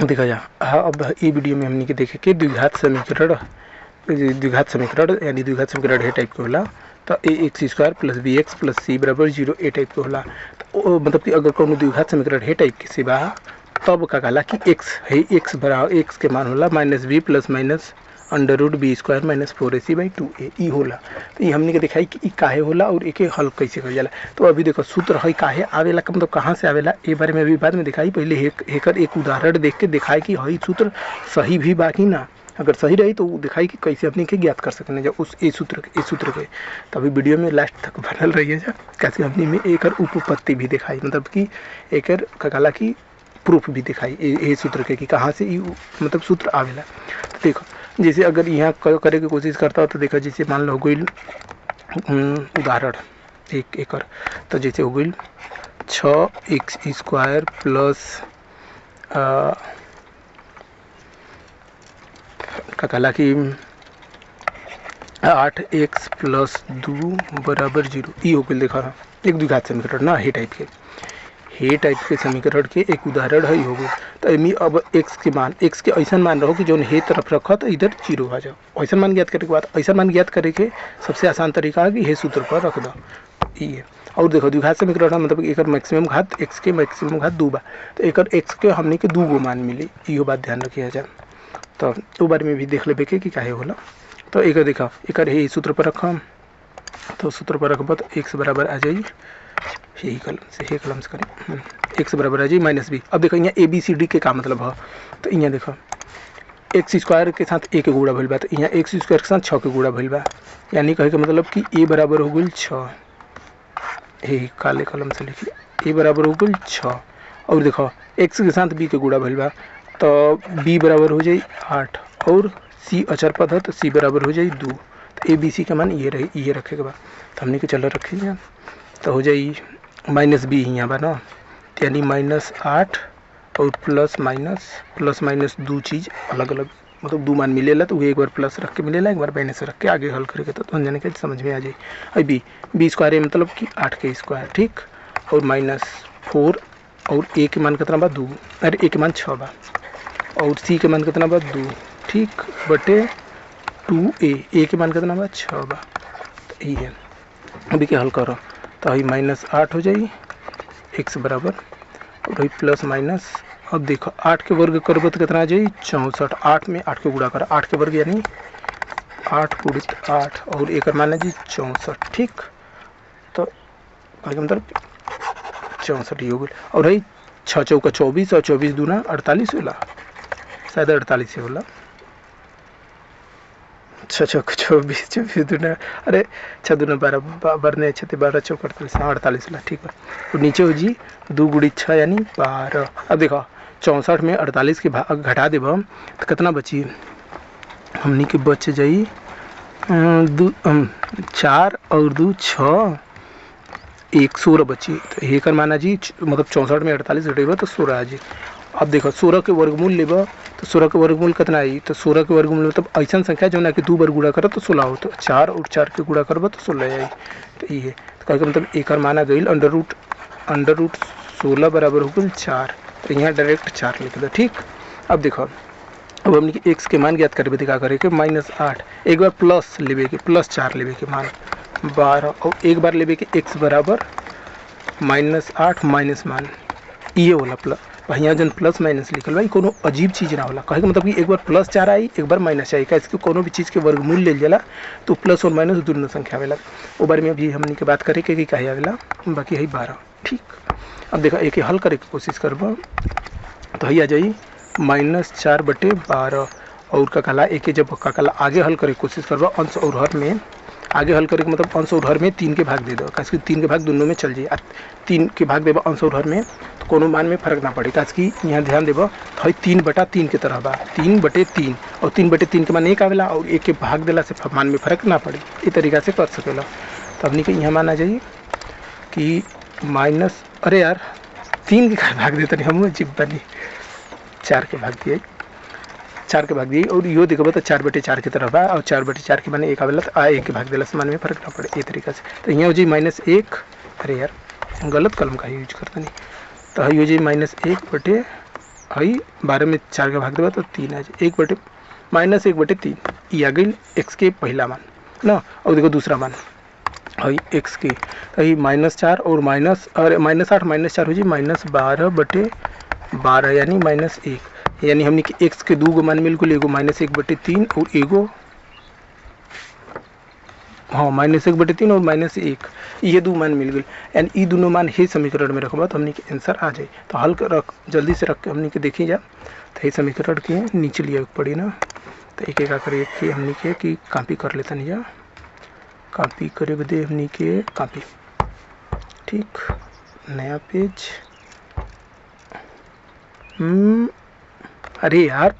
देखा जा। हाँ, अब ये वीडियो में हमने के देखे कि द्विघात समीकरण यानी द्विघात समीकरण ए टाइप के होला। तो A x square plus B x plus C बराबर 0 ए टाइप के होला। तो मतलब कि अगर कोनो द्विघात समीकरण ए टाइप के से बा तब का कहला कि एक्स है, एक्स बराबर एक्स के मान होला minus b plus minus under root b square minus 4ac/2a ई होला। तो ये हमने के दिखाई कि ई काहे होला और एके हल कैसे कइल जाला। तो अभी देखो सूत्र है काहे आवेला का मतलब कहाँ से आवेला ए बारे में अभी बाद में दिखाई। पहले एकर एक उदाहरण देख के दिखाई कि हई सूत्र सही भी बाकी ना। अगर सही रही तो दिखाई कि कैसे अपने के ज्ञात कर सकते जब उस ए सूत्र के। तो अभी वीडियो में लास्ट तक बनल रही है कैसे हमने में एकर उपपत्ति भी दिखाई, मतलब कि एकर कहला कि प्रूफ भी दिखाई ए सूत्र के कि कहाँ से मतलब सूत्र आवेला। तो देखो जैसे अगर यहाँ करे की कोशिश करता हो तो देखो जैसे मान लो गई उदाहरण एक एकर। तो जैसे हो गई 6x² प्लस का कहला कि 8x प्लस 2 बराबर 0 ई हो गई। देखा एक द्विघात समीकरण ना हे टाइप के समीकरण के एक उदाहरण है हो गई। तो एमी अब x के ऐसा मान रहो कि जो हे तरफ रखा तो इधर 0 आ जाओ। ऐसा मान ज्ञात करे के बाद ऐसा मान ज्ञात करे के सबसे आसान तरीका है कि हे सूत्र पर रख दो ये। और देखो द्विघात समीकरण मतलब एक मैक्सिमम घात x के मैक्सिमम घात 2 बा। तो एक x के हमने के 2 गो मान मिली, इहो बात ध्यान रखिए जाए। तो दो बार में भी देख ले कि काहे होला। तो एक देखा एक हे सूत्र पर रखम। तो सूत्र पर रखब तो x बराबर आ जाइए यही कलम से करें x बराबर आ जाइए माइनस बी। अब देखो यहाँ ए बी सी डी के का मतलब है। तो यहाँ देखो एक्स स्क्वायर के साथ ए के गुणा भइल बा। तो यहाँ एक्स स्क्वायर के साथ 6 के गुणा भइल बा, यानी कहे के मतलब कि ए बराबर हो गई 6। यही काले कलम से लिखिए ए बराबर हो गई 6। और देखो एक्स के साथ बी के गुणा भइल बा तो बी बराबर हो जाए 8 और सी अचर पद है तो सी बराबर हो जाए 2। तो ए बी सी का मान ये रखे के बाद तो हमने के चलो रखे जाए तो हो जाए माइनस बी यहाँ बा ना, यानी -8 और प्लस माइनस 2 चीज़ अलग अलग मतलब 2 मान मिलेला। तो वो एक बार प्लस रख के मिलेला, एक बार माइनस रख के आगे हल करेगा तो जाने के समझ में आ जाए। अब बी स्क्वायर मतलब कि 8 के स्क्वायर ठीक, और -4 और ए के मान कितना बा 2, अरे ए के मान 6 बा और सी के मान कितना बा 2 ठीक बटे 2a ए के मान कितना बा 6 बा। तो ये है अभी क्या हल करो तो अभी -8 हो जाए x बराबर और वही प्लस माइनस। अब देखो 8 के वर्ग करब तो कितना आ जाए 64। 8 में 8 के गुणा कर 8 के वर्ग यानी 8 गुणित 8 और एक मान जी 64 ठीक। तो मतलब 64 ही हो गई। और वही 6 चौका 24 और 24 दूना 48 होला, शायद 48 होला। 6 चौका 24 24 दूना अरे 6 दूना 12 12 6 12 चौका 48 होला ठीक है। और नीचे हो जी 2 गुणित 6 यानी 12। अब देखो 64 में 48 के भाग घटा देब तो कितना बची हमनी के बच जाई 4 और 2 6 1 16 बची। तो एक माना जी मतलब 64 में 48 घटेगा तो 16 आ जी। अब देखो 16 के वर्गमूल लेब तो 16 के वर्गमूल कितना आई तो 16 के वर्गमूल मतलब ऐसा संख्या जो ना कि 2 बार गुणा करो तो 16 हो। तो 4 और 4 के गुणा करब तो 16 आई। तो ये तो कहे मतलब एक माना गई अंडर रूट 16 बराबर हो गई 4। तो यहाँ डायरेक्ट 4 लिख दो ठीक। अब देखो अब हमने एक्स के मान ज्ञात करबे क्या करे के -8 एक बार प्लस लेबे के +4 लेबे के मान 12 और एक बार लेबे के x बराबर -8 माइनस मान ये होला प्लस। यहाँ जन प्लस माइनस लिखल भाई कोनो अजीब चीज़ ना होला, कहे के मतलब कि एक बार +4 आई एक बार माइनस आई। कैसे कोनो भी चीज़ के वर्गमूल ले जाला तो प्लस और माइनस दोनों संख्या आवेला। वो बारे में अभी हमने के बात करे कि कहे आवेला बाकी है 12 ठीक। अब देखो एक हल करे की कोशिश करब तो ही आ जाई -4 बटे 12 और का कहला एक जब का कहला आगे हल करे कोशिश करब अंश और हर में आगे हल करे मतलब अंश और हर में 3 के भाग दे दो, कैसे 3 के भाग दोनों में चल जाए। 3 के भाग देबा अंश और हर में तो कोनो मान में फर्क ना पड़े, कैसे यहाँ ध्यान देबा है 3/3 के तरह बा 3/3 और 3/3 के मान एक आवेला और एक के भाग देला से मान में फर्क ना पड़े, ये तरीका से कर सकेला। तो अपनी के यहाँ मान आ जाइए कि माइनस अरे यार 3 के भाग देते नहीं हम जिब बनी 4 के भाग दिए 4 के भाग दिए और यो देखो तो 4/4 की तरफ है और 4/4 के माने एक आवेला तो आ एक के भाग देला मान में फर्क ना पड़े ये तरीका से। तो यहाँ हो जी -1 अरे यार गलत कलम का यूज करता नहीं तो हो जी -1/4 हई 12 में 4 के भाग देबा तो 3 आ जाए, 1/, -1/3 ई आ गई एक्स के पहला मान ना। और देखो दूसरा मान हई एक्स के हई -4 और -8 -4 हो जाए -12/12 यानी -1, यानी हमने कि एक्स के 2 गो मान मिल गए, एगो -1/3 और एगो हाँ -1/3 और -1, ये 2 मान मिल गए। यानी ये दोनों मान ही समीकरण में रखबा तो हमने के आंसर आ जाए। तो हल कर रख जल्दी से रख के हमने के देखी जा तो ये समीकरण के नीचे लिया पड़ी ना। तो एक एक करिए कि हमने के कि कॉपी कर लेता नहीं जा, कॉपी करे बदे हमने के कॉपी, ठीक, नया पेज, अरे यार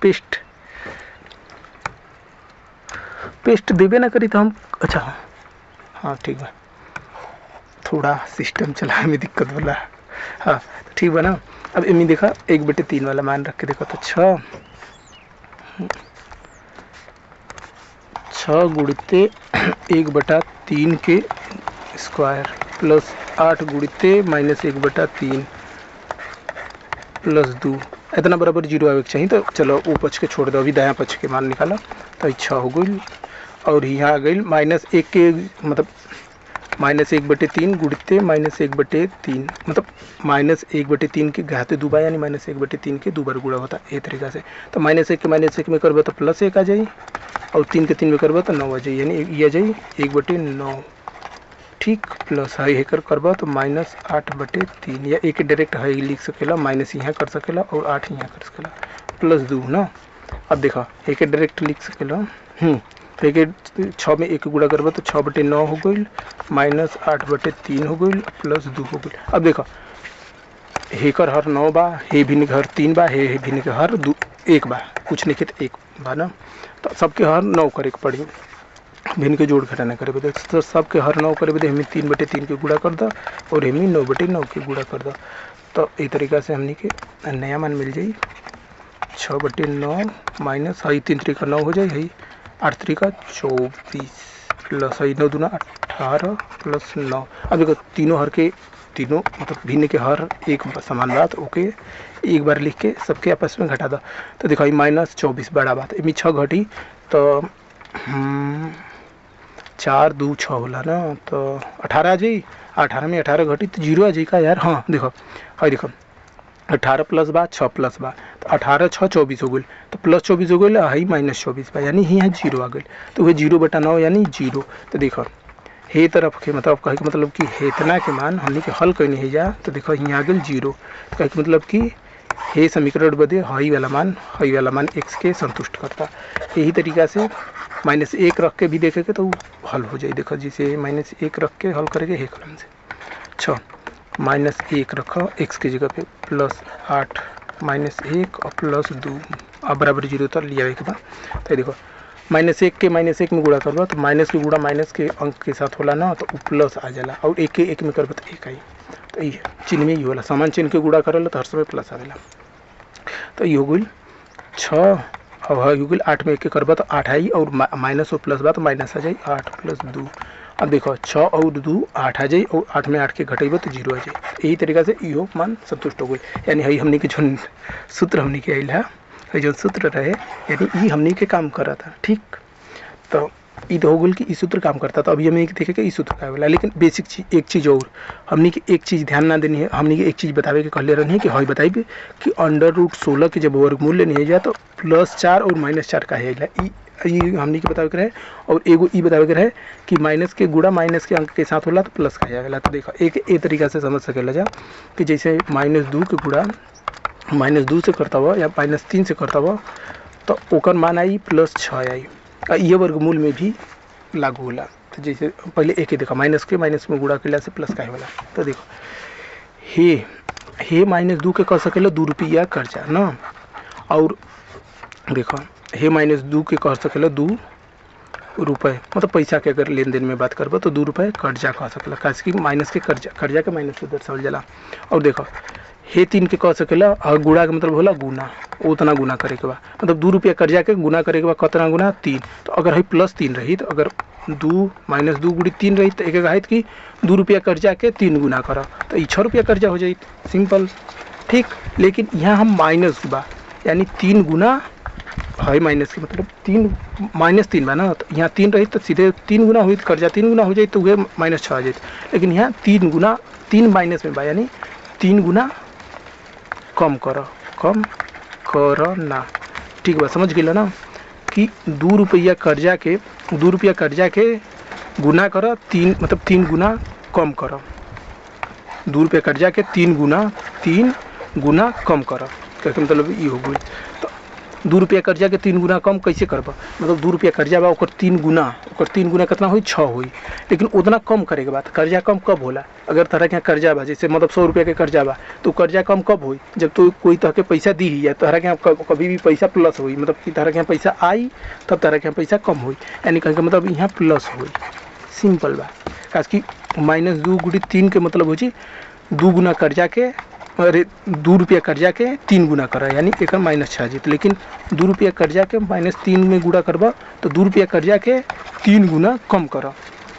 पेस्ट देवे ना करी तो हम, अच्छा हाँ ठीक है, थोड़ा सिस्टम चलाने में दिक्कत वाला, हाँ तो ठीक बा ना। अब इनमें देखा 1/3 वाला मान रख के देखो तो 6 गुणिते 1/3 के स्क्वायर प्लस 8 गुणिते -1/3 प्लस 2 इतना बराबर 0 आवे के चाहिए। तो चलो वो पक्ष के छोड़ दो, अभी दायां पक्ष के मान निकाला तो 6 हो गई और यहाँ आ गई -1 के मतलब -1/3 गुणिते -1/3 मतलब -1/3 के घाते 2 बार यानी -1/3 के 2 बार गुणा होता है, ये तरीका से। तो -1 के -1 में करबो तो +1 आ जाए और 3 के 3 में करबो तो 9 आ जाए, यानी ये आ जाए 1/9, ठीक, प्लस है कर करबा तो -8/3 या एक डायरेक्ट है लिख सकेला, माइनस यहाँ कर सकेला और 8 यहाँ कर सकेला प्लस 2 ना। अब देखा एक डायरेक्ट लिख सकेला, तो एक 6 में 1 गुणा करबा तो 6/9 हो गई, -8/3 हो गई प्लस 2 हो गई। अब देखा हेकर हर 9 बा, हे भिन्न हर 3 बा, हे भिन्न के हर 1 बा, कुछ नहीं तो 1 बा ना। तो सबके हर 9 करे के पड़ी, भिन्न के जोड़ घटाना करे बदे तो सबके हर 9 करे बदे हमें 3/3 के गुणा कर दो और हमें 9/9 के गुणा कर दो। तो इस तरीका से हमने के नया मान मिल जाए 6/9 माइनस हई 3 3 का 9 हो जाए, हई 8 3 का 24 प्लस हई 9 दूना 18 प्लस 9। अब देखो तीनों हर के तीनों मतलब भिन्न के हर एक समान बात, ओके एक बार लिख के सबके आपस में घटा दो। तो देखो -24 बड़ा बात, इनमें 6 घटी तो 4 2 6 होला ना, तो 18 आ जाए, 18 में 18 घटी तो 0 आ जाए का यार। हाँ देखो हाँ देखो 18 प्लस बा 6 प्लस बा तो 18 6 24 हो गई, तो प्लस 24 हो गई हाई -24 बा यानी यहाँ 0 आ गई, तो वह 0/9 यानी 0। तो देखो हे तरफ के मतलब कहे के मतलब कि हेतना के मान हमने के हल करनी है जा, तो देखो यहाँ आ गई 0, तो कहे के मतलब कि हे समीकरण बदे हई वाला मान x के संतुष्ट करता। यही तरीका से -1 रख के भी देखेंगे तो हल हो जाए। देखो जिसे -1 रख के हल करेंगे हे कलम से 6 -1 रखो x की जगह पे प्लस 8 -1 और प्लस 2 अब बराबर 0 तो लिया एक बार। तो देखो -1 के -1 में गुणा करबा तो माइनस के गुणा माइनस के अंक के साथ होला ना, तो प्लस आ जाला और 1 के 1 में करबा तो 1 आई, तो ये चिन्ह में ही होला, समान चिन्ह के गुणा करल तो हर समय प्लस आवेला। तो ये हो गई 6 अब हो गई 8 में 1 के करबा तो 8 आई और माइनस और प्लस बा तो माइनस आ जाए 8 + 2। अब देखो 6 और 2 8 आ जाए और 8 में 8 के घटेबा तो 0 आ जाए। यही तरीका से इहो मान संतुष्ट हो गई, यानी हई हमने के जो सूत्र हमने के आइल है जो सूत्र रहे यानी ये हमने के काम करा था, ठीक। तो ये तो हो गई कि इस सूत्र काम करता था। अभी हमें देखे कि इस सूत्र का वाला, लेकिन बेसिक चीज एक चीज़ और हमने की एक चीज़ ध्यान ना देनी है, हमने की एक चीज़ बतावे के कहले रहनी है कि हई बताइए कि √16 के जब वर्गमूल लेनी है जा तो +4 और -4 का है ये हमने के बतावे के रहे, और एगो ई बतावे के रहे कि माइनस के गुणा माइनस के अंक के साथ होला तो प्लस का जाएगा। तो देखो एक तरीका से समझ सकेला जा कि जैसे -2 के गुणा -2 से करता हुआ या -3 से करता हुआ तो ओकर मान आई +6 आई, ये वर्गमूल में भी लागू होला। तो जैसे पहले एक ही देखा माइनस में गुणा कैला से प्लस का होला। तो देखो हे -2 के कह सकेला 2 रुपया कर्जा ना, और देखो हे -2 के कह सकेला 2 रुपये मतलब पैसा के अगर लेन देन में बात करबो तो 2 रुपये कर्जा कह सकेला, काहे कि माइनस के कर्जा के माइनस से दर्शावल जाला। और देखो हे 3 के कह सकेला और गुणा के मतलब होला गुना, उतना गुना करे के बा मतलब 2 रुपया कर्जा के गुना करे के बा कितना गुना 3। तो अगर है +3 रही तो अगर 2 -2 गुणी 3 रही तो एक है कि 2 रुपया कर्जा के 3 गुना करा तो 6 रुपया कर्जा हो जाए, सिंपल। ठीक। लेकिन यहाँ हम माइनस बा यानी 3 गुना है माइनस के मतलब 3 -3 बा ना, तो यहाँ 3 रही तो सीधे 3 गुना हुई, कर्जा 3 गुना हो जाए तो वह -6 आ जाए। लेकिन यहाँ 3 गुना 3 माइनस में बा यानी 3 गुना कम कर ना। ठीक बा, समझ गए ना कि 2 रुपया कर्जा के गुना कर 3 मतलब 3 गुना कम कर। 2 रुपया कर्जा के 3 गुना कम कर, कहते मतलब ये हो गई। तो 2 रुपया कर्जा के 3 गुना कम कैसे करब, मतलब 2 रुपया कर्जा बा ओकर 3 गुना कितना हुई 6 हुई। लेकिन उतना कम करे के बाद कर्जा कम कब होला, अगर तरह के यहाँ कर्जा बा जैसे मतलब 100 रुपया के कर्जा बा तो कर्जा कम कब हुई, जब तो कोई तरह के पैसा दी ही है तरह के यहाँ कभी भी पैसा प्लस हुई, मतलब कि तरह के यहाँ पैसा आई तब तरह के यहाँ पैसा कम हुई, यानी कहें मतलब यहाँ प्लस हुई। सिंपल बा, खास की -2 × 3 के मतलब हो 2 गुना कर्जा के, अरे 2 रुपया कर्जा के 3 गुना कर यानी एक -6 जीत। लेकिन 2 रुपया कर्जा के -3 में गुणा करबा तो 2 रुपया कर्जा के 3 गुना कम कर,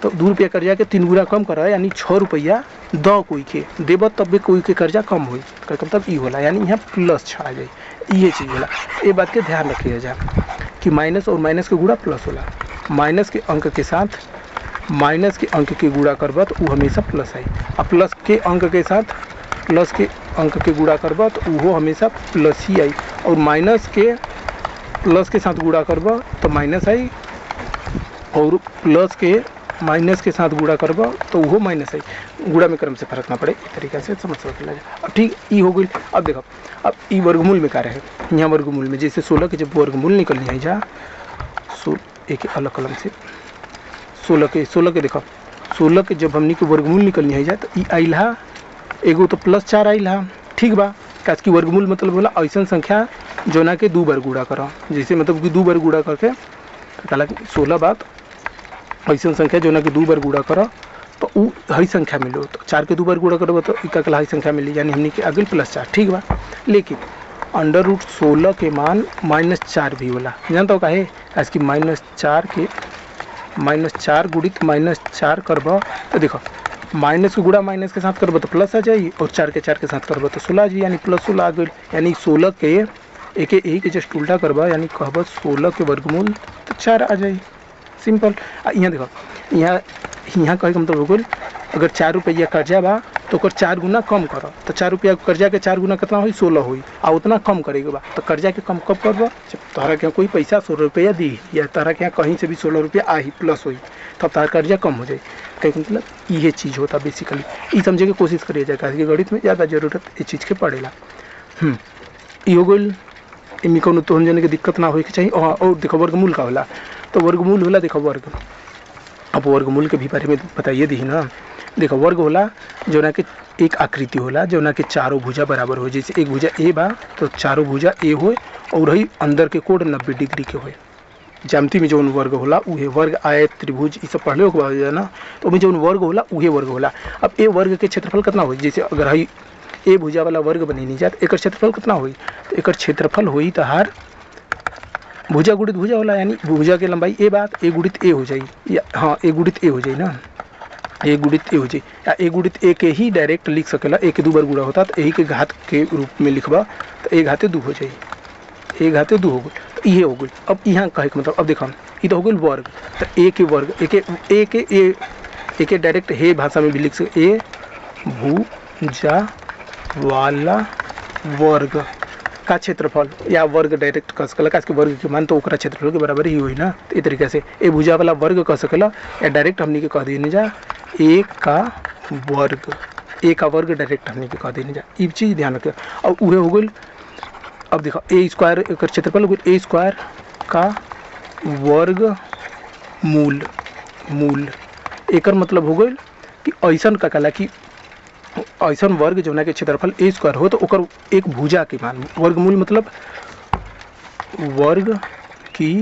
तो 2 रुपया कर्जा के 3 गुना कम कर यानी 6 रुपया द कोई के देब तब भी कोई के कर्जा कम हुई, मतलब ई होला यानी यहाँ +6 आ जाए। ये चीज़ होला, ये बात के ध्यान रखिए जा कि माइनस और माइनस के गुणा प्लस होला। माइनस के अंक के साथ माइनस के अंक के गुणा करबा तो वो हमेशा प्लस आई, और प्लस के अंक के साथ प्लस के अंक के गुणा करबा तो वो हमेशा प्लस ही आई, और माइनस के प्लस के साथ गुणा करबा तो माइनस आई, और प्लस के माइनस के साथ गुणा करबा तो वो माइनस आई। गुणा में क्रम से फर्क ना पड़े, इस तरीके से समझ सकते हैं। अब ठीक ई हो गई। अब देखो अब ई वर्गमूल में कार्य है, यहाँ वर्गमूल में जैसे 16 के जब वर्गमूल निकलनी है जा एक अलग कलम से 16 के देखो 16 के जब हमनी के वर्गमूल निकलनी है जा तो ई आइल हा एगो तो +4 आइल हा। ठीक बा, काज की वर्गमूल मतलब बोला ऐसा संख्या जो ना के 2 बार गुणा करो, जैसे मतलब कि 2 बार गुणा करके कला 16 बात ऐसा संख्या जो ना कि 2 बार गुणा करो तो वो हई संख्या मिलो, तो 4 के 2 बार गुणा करो तो इका कला हई संख्या मिली यानी हमने के आगे +4। ठीक बा, लेकिन √16 के मान -4 भी होला, जानता हो काहे, आज की -4 के -4 गुणित -4 करब तो देखो माइनस के गुणा माइनस के साथ करब तो प्लस आ जाए, और 4 के साथ करब तो 16 आ जाए यानी +16 आ गई। यानी 16 के एक जस्ट उल्टा करबा यानी कहब 16 के वर्गमूल तो 4 आ जाए। सिंपल। यहाँ देखो यहाँ कहे मतलब हो गई अगर 4 रुपया कर्जा बा तो ओकर 4 गुना कम करो, तो 4 रुपया कर्जा के 4 गुना कितना हुई 16 हुई, आ उतना कम करेगा बा तो कर्जा के कम कब करबा जब तोहरा के कोई पैसा 16 रुपया दी या तोहरा के कहीं से भी 16 रुपया आई प्लस हुई तब तार कर्जा कम हो जाए। कहीं मतलब ये चीज़ होता बेसिकली, ये समझे की कोशिश करिए जाए कि गणित में ज़्यादा जरूरत ये चीज़ के पड़ेला। ये हो गई, इनमें कौन तो जने की दिक्कत ना हो चाहिए। और देखो वर्गमूल का होला, तो वर्गमूल होला देखो वर्ग, अब वर्गमूल के भी बारे में बताइए दी ना। देखो वर्ग होला जो ना कि एक आकृति होला जो ना कि चारों भुजा बराबर हो, जैसे एक भुजा ए बा तो चारों भुजा ए हो और ही अंदर के कोण 90 डिग्री के हो। ज्यामिति में जो वर्ग होला उहे वर्ग, आयत, त्रिभुज ये सब पढ़ले हो ना, तो में जो वर्ग होला उहे वर्ग होला। अब ए वर्ग के क्षेत्रफल कितना हो, जैसे अगर हई ए भुजा वाला वर्ग बने नहीं जात एक क्षेत्रफल कितना हुई, तो एक क्षेत्रफल हुई तो हर भुजा गुणित भुजा होला, यानी भुजा के लंबाई ए बात ए गुणित ए हो जाए, या हाँ ए गुणित ए हो जाए ना, ए गुणित ए हो जाए, या ए गुणित ए के ही डायरेक्ट लिख सकेला, ए के 2 बार गुणा होता तो यही के घात के रूप में लिखबा तो ए घाते 2 हो जाए, ए घाते 2 हो गई, तो ये हो गई। अब यहाँ कहे के मतलब अब देखो ये तो हो गई वर्ग, तो ए के वर्ग ए के डायरेक्ट हे भाषा में भी लिख सके ए भुजा वाला वर्ग का क्षेत्रफल, या वर्ग डायरेक्ट कह सकला, का वर्ग के मान तो ओकरा क्षेत्रफल के बराबर ही हुई ना। तो इस तरीके से ए भुजा वाला वर्ग कह सकला, या डायरेक्ट हमने के कह देने जा ए का वर्ग डायरेक्ट हमने के कह देने जा, ये चीज़ ध्यान रखे। और वह हो गई, अब देखो ए स्क्वायर एक क्षेत्रफल हो गई, ए स्क्वायर का वर्ग मूल एक मतलब हो गई कि ऐसा का कला कि ऐसा वर्ग जो ना के क्षेत्रफल ए स्क्वायर हो तो ओकर एक भुजा के मान, वर्गमूल मतलब वर्ग की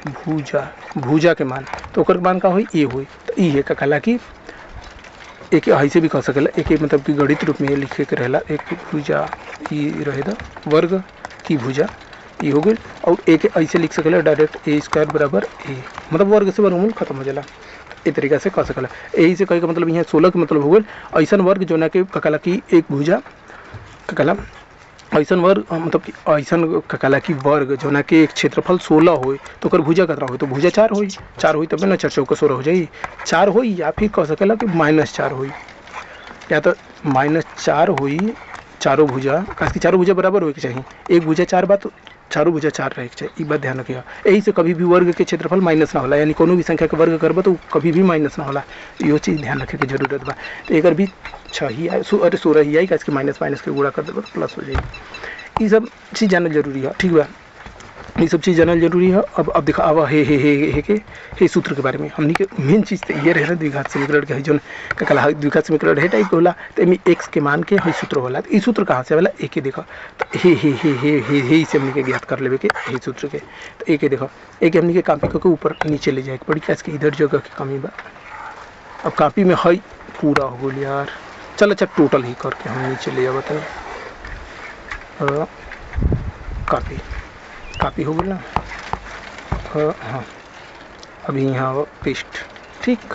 भुजा के मान, तो ओकर मान का हुई ए हुई, तो ये का कला कि एक ऐसे भी कह सकेला, एक मतलब कि गणित रूप में लिखे के रहला एक भुजा ये रहेगा वर्ग की भुजा ये हो गई, और एक ऐसे लिख सकेला डायरेक्ट ए स्क्वायर बराबर ए, मतलब वर्ग से वर्गमूल खत्म हो जाला, इस तरीका से कह सकला। यही से कहे का मतलब यहाँ 16 के मतलब हो गए ऐसा वर्ग जो ना कि कला की एक भुजा कला ऐसन वर्ग मतलब कि ऐसन कहला कि वर्ग जोना के एक क्षेत्रफल 16 होई तो ओकर भुजा कितना होई तो भुजा 4 होई। 4 होई तबे ना 4 चौका 16 हो जाई। 4 होई या फिर कह सकेला कि -4 होई, या तो -4 होई चारों भुजा, काहे कि चारों भुजा बराबर होए के चाहिए। एक भुजा 4 बा तो चारों भुजा 4 रहे के चाहिए, ई बात ध्यान रखिएगा। यही से कभी भी वर्ग के क्षेत्रफल माइनस ना होला, यानी कोनो भी संख्या के वर्ग करबो तो कभी भी माइनस ना होला, इहो चीज़ ध्यान रखे के जरूरत बा। तो एकर भी 6 ही आई, अरे 16 ही आई, काहे कि माइनस माइनस के गुणा कर देबो तो प्लस हो जाई। ये सब चीज़ जानल जरूरी है, ठीक बा। ये सब चीज़ जानल जरूरी है। अब देखा अब हे सूत्र के बारे में हमनी के मेन चीज़ तो ये रहे द्विघात समीकरण के जो कहला द्विघात समीकरण है टाइप के होला, तो इनमें एक्स के मान के हई सूत्र होला। तो ई सूत्र कहाँ से वाला एक ही देखा, तो हे से हमनी के ज्ञात कर लेवे के हे सूत्र के। तो एक ही देखा, एक हमनी के कापी के ऊपर नीचे ले जाए पड़ी, क्या इधर जगह की कमी बा। अब कापी में हई पूरा हो गया यार, चल अच्छा टोटल ही करके हम नीचे ले जाओ बताए। कापी हो गई ना, हाँ अभी यहाँ पेस्ट, ठीक।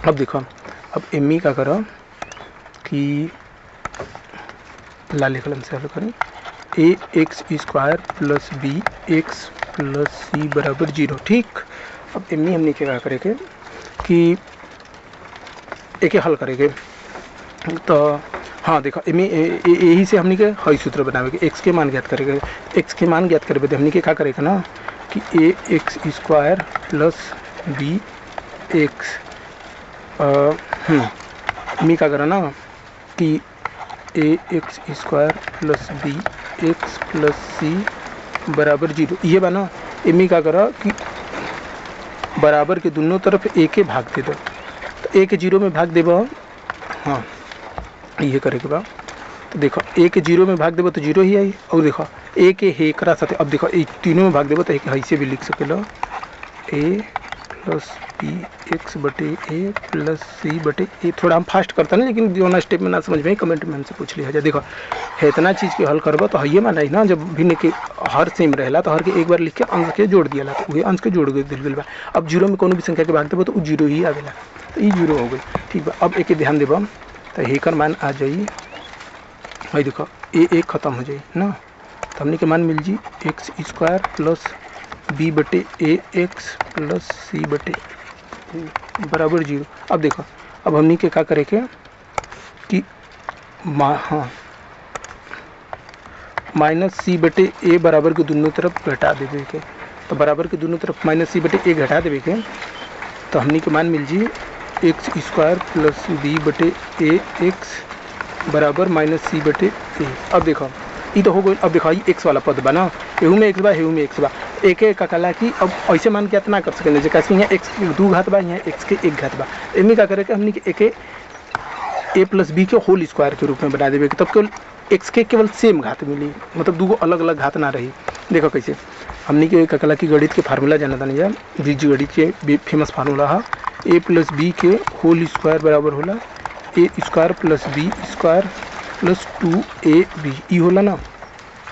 अब देखो, अब एम ई का करो कि लाल कलम से हल करें, A x square plus B x plus C बराबर 0, ठीक। अब एम ई हमने क्या करेंगे कि एक हल करेंगे, तो हाँ देखो यही से हमने के हई सूत्र बनावे के एक्स के मान ज्ञात करेंगे। एक्स के मान ज्ञात करेंगे तो हमने के क्या करेगा ना कि A x square plus B X मी क्या करा ना कि A x square plus B x plus C बराबर 0, ये बना एमी क्या करा कि बराबर के दोनों तरफ ए के भाग दे दो, तो ए के 0 में भाग देबो, हाँ ये करे के बाद। तो देखो ए के 0 में भाग देबो तो 0 ही आई, और देखो ए के हे करा साथे, अब देखो ए तीनों में भाग देबो तो एक हई से भी लिख सकेलो ए प्लस बी एक्स बटे ए प्लस सी बटे ए। थोड़ा हम फास्ट करता ना, लेकिन जो ना स्टेप में ना समझ में कमेंट में हमसे पूछ लिया जाए। देखो है इतना चीज़ के हल करबो तो हइये माना ना, जब भिन्न के हर सेम रहेला तो हर के एक बार लिख के अंश के जोड़ दिया, तो वही अंश के जोड़ दिल गई बा। अब 0 में कोनो भी संख्या के भाग देबो तो 0 ही आवेला, तो ये 0 हो गई, ठीक बा। अब एक ध्यान देबो तो हेकर मान आ जाई, भाई देखो ए एक ख़त्म हो जाए ना, तो हमने के मान मिल जी एक्स स्क्वायर प्लस बी बटे ए एक्स प्लस सी बटे बराबर 0। अब देखो अब हमने के क्या करे के कि हाँ माइनस सी बटे ए बराबर के दोनों तरफ घटा देवे के, तो बराबर के दोनों तरफ माइनस सी बटे ए घटा देवे के, तो हमने के मान मिल जी एक्स स्क्वायर प्लस बी बटे ए एक्स बराबर माइनस सी बटे ए। अब देखो ये तो हो गई। अब देखो ये एक्स वाला पद बना, एहू में एक्स बा एहू में एक्स बा, एक एक का कला की अब ऐसे मान के इतना कर सकेंगे जैसे यहाँ एक्स के 2 घात बा, यहाँ एक्स के 1 घात बा, एम का करे हमने एक ए प्लस बी के होल स्क्वायर के रूप में बना देवे, तब केवल एक्स के केवल सेम घात मिली, मतलब 2 अलग अलग घात ना रही। देखो कैसे हमने के कला की गणित के फार्मूला जाना था नहीं, बीज गणित के फेमस फार्मूला है ए प्लस बी के होल स्क्वायर बराबर होला A square plus B square plus 2ab ई होला ना।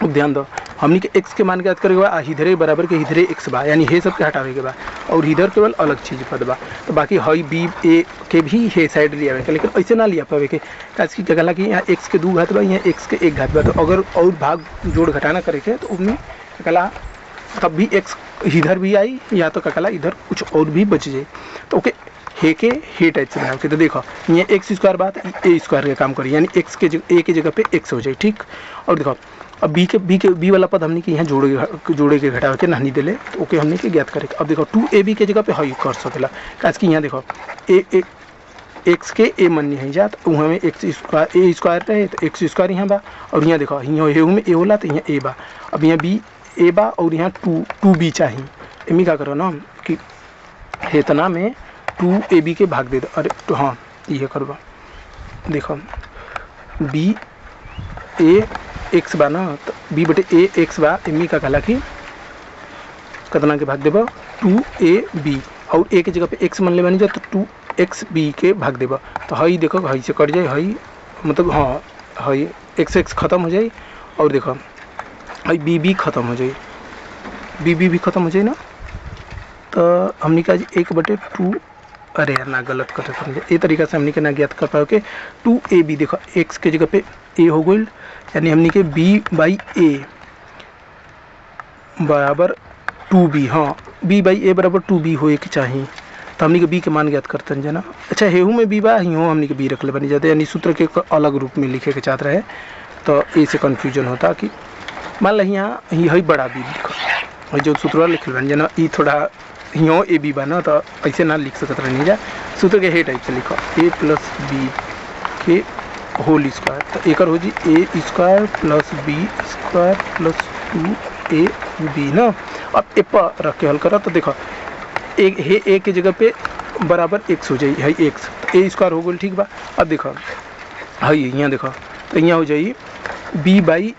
अब ध्यान दो हमनी के एक्स के मान के याद करेगा बा इधरे बराबर के इधरे एक्स बा, यानी हे सब के हटावे के बा, और इधर केवल अलग चीज़ पद बा, तो बाकी हई बी ए के भी हे साइड लिया के, लेकिन ऐसे ना लिया पावे के काहे कि कहला कि यहाँ एक्स के 2 घात बा, यहाँ एक्स के 1 घात बा, तो अगर और भाग जोड़ घटाना करे के तो उनमें कहला तब भी एक्स इधर भी आई, या तो कहला इधर कुछ और भी बच जाए, तो ओके हे के हे टाइप से बनाओ के। तो देखो ये एक्स स्क्वायर बात ए स्क्वायर का काम करी, यानी एक्स के ए की जगह पे एक्स हो जाए, ठीक। और देखो अब बी वाला पद हमने के यहाँ जोड़े के घटावे के नहीं दिले, तो ओके हमने के ज्ञात करे। अब देखो 2ab के जगह पे हई कर सकेला, काहे कि यहाँ देखो ए एक्स के ए मन नहीं जात, वहाँ में एक्स स्क्वायर ए स्क्वायर रहे तो एक्स स्क्वायर यहाँ बा, और यहाँ देखो यहाँ में ए होला तो यहाँ ए बा, अब यहाँ बी ए बा और यहाँ 2b चाहिए। एमी का करो ना कि इतना में 2ab के भाग दे दो, अरे तो हाँ ये करवा देखो बी ए एक्स बा ना, तो बी बटे ए एक्स बा, एमी का कहला कि कितना के भाग देबा 2ab, और ए के जगह पे एक्स मन ले बनी जाए तो 2xb के भाग देबा, तो हई देखो हई से कट जाए, हई मतलब हाँ हई x खत्म हो जाए, और देखो हई b खत्म हो जाए, b भी खत्म हो जाए ना, तो हमने कहा 1/2 अरे यार ना गलत कर समझे, ये तरीका से हमने के ना ज्ञात कर पाओ कि 2ab देखो x के जगह पे a हो गई, यानी हमने के b/a बराबर 2b। हाँ b/a बराबर 2b होए के चाहिए, तो हमने के b के मान ज्ञात करते हैं जना। अच्छा हेहू में b बा, हियो हमने के b रख ले बनी जाते, यानी सूत्र के अलग रूप में लिखे के चाहते रहे, तो इससे कन्फ्यूजन होता कि मान ली यहाँ यही बड़ा बी लिखो, जो सूत्र लिखल बन जना ये थोड़ा हियो ए बी बना, तो ऐसे ना लिख सकते रह जा, सूत्र के हे टाइप से लिखो a प्लस बी के होल स्क्वायर, तो एक हो जी a square plus b square plus 2ab ना। अब ए पर रख के हल करो तो देखो एक हे ए के जगह पे बराबर x हो जाए, है x, तो a स्क्वायर हो गई ठीक बा। अब देखो है यहाँ देखो, तो यहाँ हो जाए b/a